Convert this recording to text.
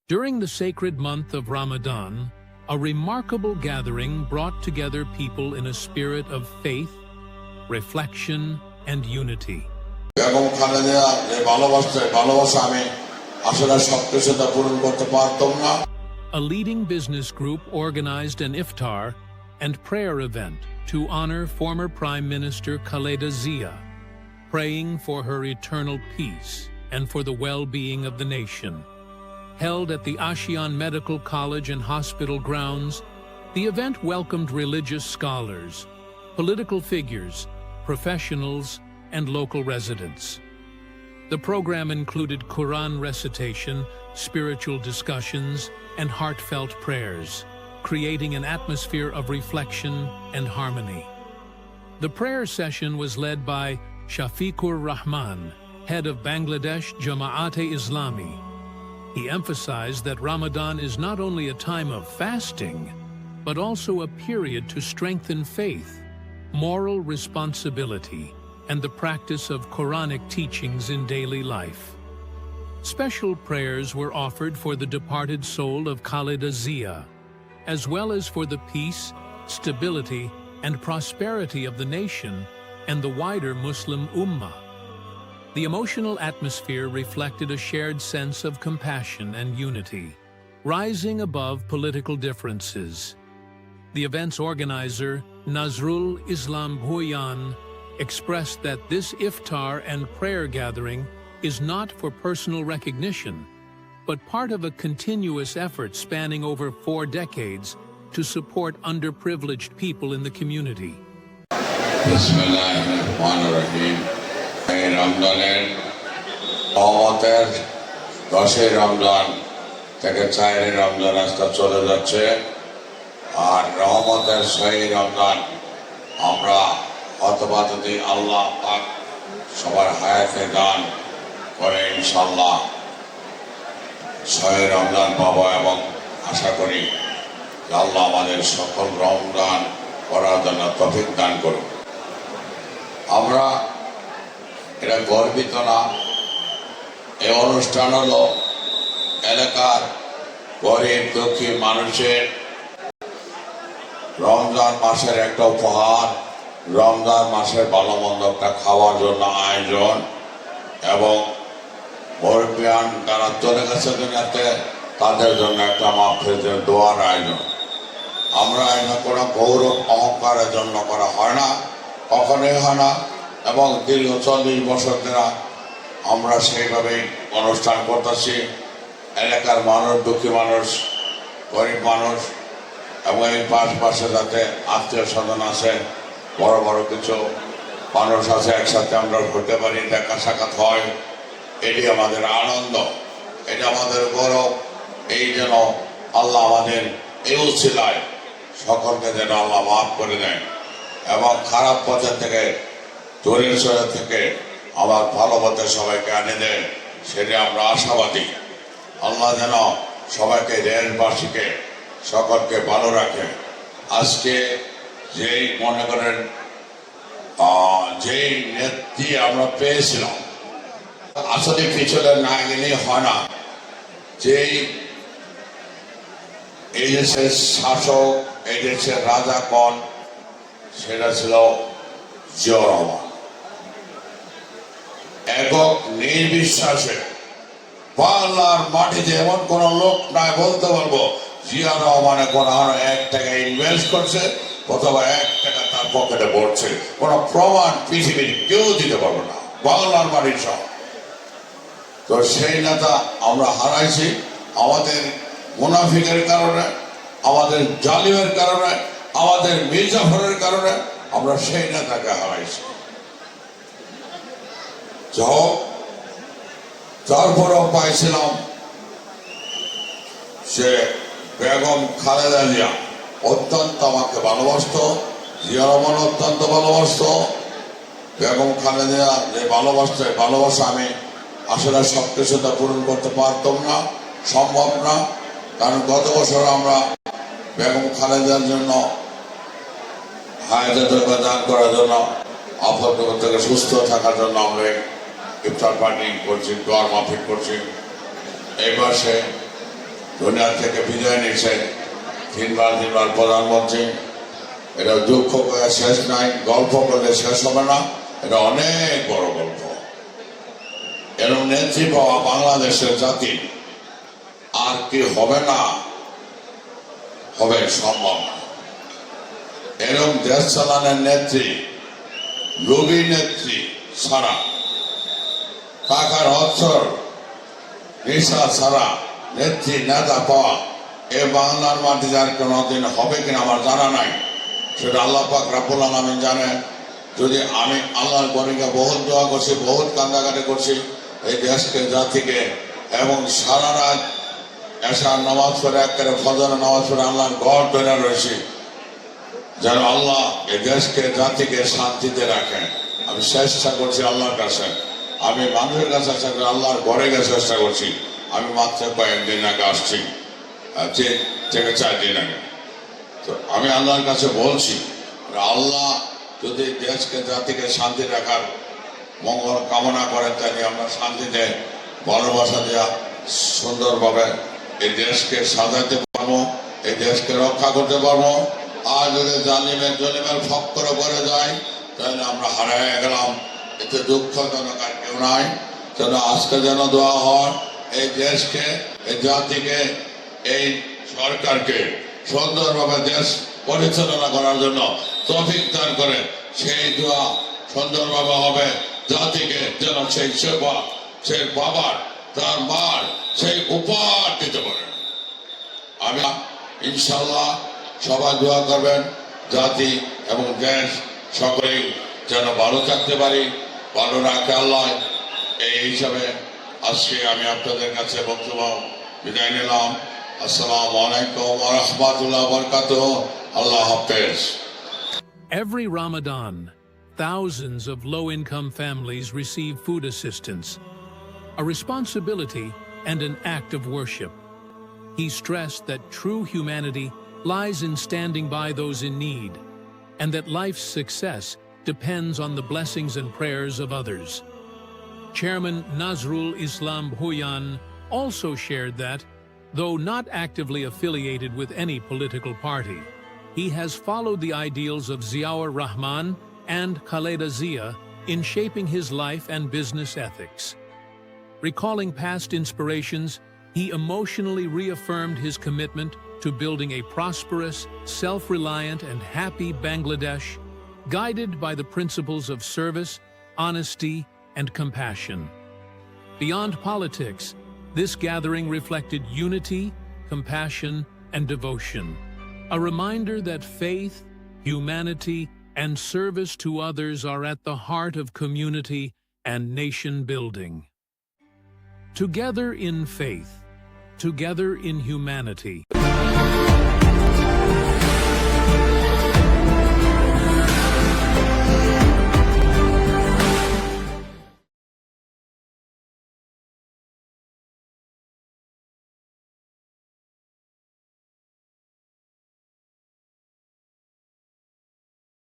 During the sacred month of Ramadan, a remarkable gathering brought together people in a spirit of faith, reflection, and unity. A leading business group organized an iftar and prayer event to honor former Prime Minister Khaleda Zia, praying for her eternal peace and for the well-being of the nation. Held at the Ashiyan Medical College and Hospital grounds, the event welcomed religious scholars, political figures, professionals, and local residents. The program included Quran recitation, spiritual discussions, and heartfelt prayers, creating an atmosphere of reflection and harmony. The prayer session was led by Shafiqur Rahman, head of Bangladesh Jamaat-e Islami. He emphasized that Ramadan is not only a time of fasting, but also a period to strengthen faith, moral responsibility, and the practice of Quranic teachings in daily life. Special prayers were offered for the departed soul of Khaleda Zia, as well as for the peace, stability, and prosperity of the nation and the wider Muslim Ummah. The emotional atmosphere reflected a shared sense of compassion and unity, rising above political differences. The event's organizer, Nazrul Islam Bhuyan, expressed that this iftar and prayer gathering is not for personal recognition, but part of a continuous effort spanning over 4 decades to support underprivileged people in the community. Bismillahirrahmanirrahim. এই রমজানের রহমতের 10ই রমজান থেকে 4ই রমজান আস্তে চলে যাচ্ছে, আর রহমতের 6ই রমজান আমরা অথবা যদি আল্লাহ পাক সবার হায়াতে দান করে ইনশাআল্লাহ 6ই রমজান পাবো, এবং আশা করি যে আল্লাহ আমাদের সকল রমজান করার জন্য তৌফিক দান করুন। আমরা এটা গর্বিত না, এই অনুষ্ঠান হলো এলাকার গরিব দুঃখী মানুষের রমজান মাসের একটা উপহার, রমজান মাসের ভালো মন্দটা খাওয়ার জন্য আয়োজন, এবং মুরব্বিয়ান যারা চলে গেছে দুনিয়াতে তাদের জন্য একটা মাহফিলের দোয়ার আয়োজন। আমরা এটা কোনো গৌরব অহংকারের জন্য করা হয় না, কখনোই হয় না, এবং দীর্ঘ 40 বছর ধরে আমরা সেইভাবেই অনুষ্ঠান করতেছি। এলাকার মানুষ, দুঃখী মানুষ, গরিব মানুষ, এবং এই পাশে যাতে আত্মীয় স্বজন আছে, বড় বড় কিছু মানুষ আছে, একসাথে আমরা ঘুরতে পারি, দেখা সাক্ষাৎ হয়, এটি আমাদের আনন্দ, এটা আমাদের গৌরব। এই যেন আল্লাহ আমাদের এই উছিলায় সকলকে যেন আল্লাহ মাফ করে দেন, এবং খারাপ পথের থেকে, চোরের সরে থেকে আবার ভালো পথে সবাইকে আনে দেন, সেটা আমরা আশাবাদী। আল্লাহ যেন সবাইকে, দেশবাসীকে, সকলকে ভালো রাখে। আজকে যেই মনে করেন যেই নেত্রী আমরা পেয়েছিলাম, আসলে পিছনে না গেলেই হয় না, যেই এই দেশের শাসক, এই দেশের রাজা কোন, সেটা ছিল জিয়া রহমান। একক নির্বিশ্বাসে বাংলার মাটিতে এমন কোন লোক নাই বলতে পারবো জিয়া রহমানে কোন 1 টাকা ইনভেস্ট করছে অথবা 1 টাকা তার পকেটে পড়ছে, কোন প্রমাণ পৃথিবীর কেউ দিতে পারবে না, বাংলার মাটির সব। তো সেই নেতা আমরা হারাইছি আমাদের মুনাফিকের কারণে, আমাদের জালিমের কারণে, আমাদের মির্জাফরের কারণে আমরা সেই নেতাকে হারাইছি। তারপরেও পাইছিলাম সে বেগম খালেদা জিয়া অত্যন্ত আমাকে ভালোবাসত, জিয়া রহমান অত্যন্ত ভালোবাসত। বেগম খালেদা যে ভালোবাসা আমি আসলে সবকিছুটা পূরণ করতে পারতাম না, সম্ভব না, কারণ গত বছর আমরা বেগম খালেদার জন্য হায়াতে দান করার জন্য, আপাতত থেকে সুস্থ থাকার জন্য আমরা ইফতার পার্টি করছি, দোয়ার মাহফিল করছি। এই মাসে দুনিয়া থেকে বিদায় নিয়েছে, তিনবার প্রধানমন্ত্রী। এটা দুঃখ করে শেষ নাই, গল্প করলে শেষ হবে না, এটা অনেক বড় গল্প। এরকম নেত্রী পাওয়া বাংলাদেশের জাতি আর কি হবে না, হবে সম্ভব না। এরকম দেশ চালানোর নেত্রী, লোভী নেত্রী ছাড়া, টাকার অর্থর নেশা ছাড়া নেত্রী নেতা পাওয়া এ বাংলার মাটিতে আর কোনোদিন হবে কিনা আমার জানা নাই। সেটা আল্লাহ পাক রব্বুল আলামিন জানে। যদি আমি আল্লাহর গরিকে বহুত দোয়া করছি, বহুত কান্দাকাটি করছি এই দেশকে, জাতিকে, এবং সারা রাত এশার নামাজ পড়ে একেবারে ফজরের নামাজ পড়ে আল্লাহর ঘর ধরে রয়েছি যেন আল্লাহ এই দেশকে, জাতিকে শান্তিতে রাখেন। আমি চেষ্টা করছি আল্লাহর কাছে, আমি মানুষের কাছে চেষ্টা করি, আল্লাহর ঘরে গিয়ে চেষ্টা করছি। আমি মাত্র কয়েকদিন আগে আসছি, 4 দিন আগে। তো আমি আল্লাহর কাছে বলছি, আল্লাহ যদি দেশকে, জাতিকে শান্তি রাখার মঙ্গল কামনা করেন, তাই আমরা শান্তিতে ভালোবাসা দেওয়া সুন্দরভাবে এই দেশকে সাজাতে পারবো, এই দেশকে রক্ষা করতে পারবো। আর যদি জলিমের ফক্করে পড়ে যায় তাহলে আমরা হারিয়ে গেলাম। এতে দুঃখজনক আর কেউ নাই। যেন আজকে যেন দোয়া হয় এই দেশকে, এই জাতিকে, এই সরকারকে সুন্দরভাবে দেশ পরিচালনা করার জন্য তৌফিক দান করে। সেই দোয়া সুন্দরভাবে হবে, জাতিকে যেন সেই সেবা, সেই বাবার, তার মার সেই উপহার দিতে পারে। আমি ইনশাল্লাহ সবাই দোয়া করবেন, জাতি এবং দেশ সকলেই যেন ভালো থাকতে পারি, ভালো রাখে আল্লাহ। এই হিসাবে আজকে আমি আপনাদের কাছে বক্তব্য বিদায় নিলাম। আসসালামু আলাইকুম ওয়া রাহমাতুল্লাহি ওয়া বারাকাতুহু। আল্লাহ হাফেজ। Every Ramadan, thousands of low-income families receive food assistance, a responsibility and an act of worship. He stressed that true humanity lies in standing by those in need, and that life's success depends on the blessings and prayers of others. Chairman Nazrul Islam Bhuyan also shared that, though not actively affiliated with any political party, he has followed the ideals of Ziaur Rahman and Khaleda Zia in shaping his life and business ethics. Recalling past inspirations, he emotionally reaffirmed his commitment to building a prosperous, self-reliant, and happy Bangladesh, guided by the principles of service, honesty, and compassion. Beyond politics, this gathering reflected unity, compassion, and devotion, a reminder that faith, humanity, and service to others are at the heart of community and nation building. Together in faith, together in humanity.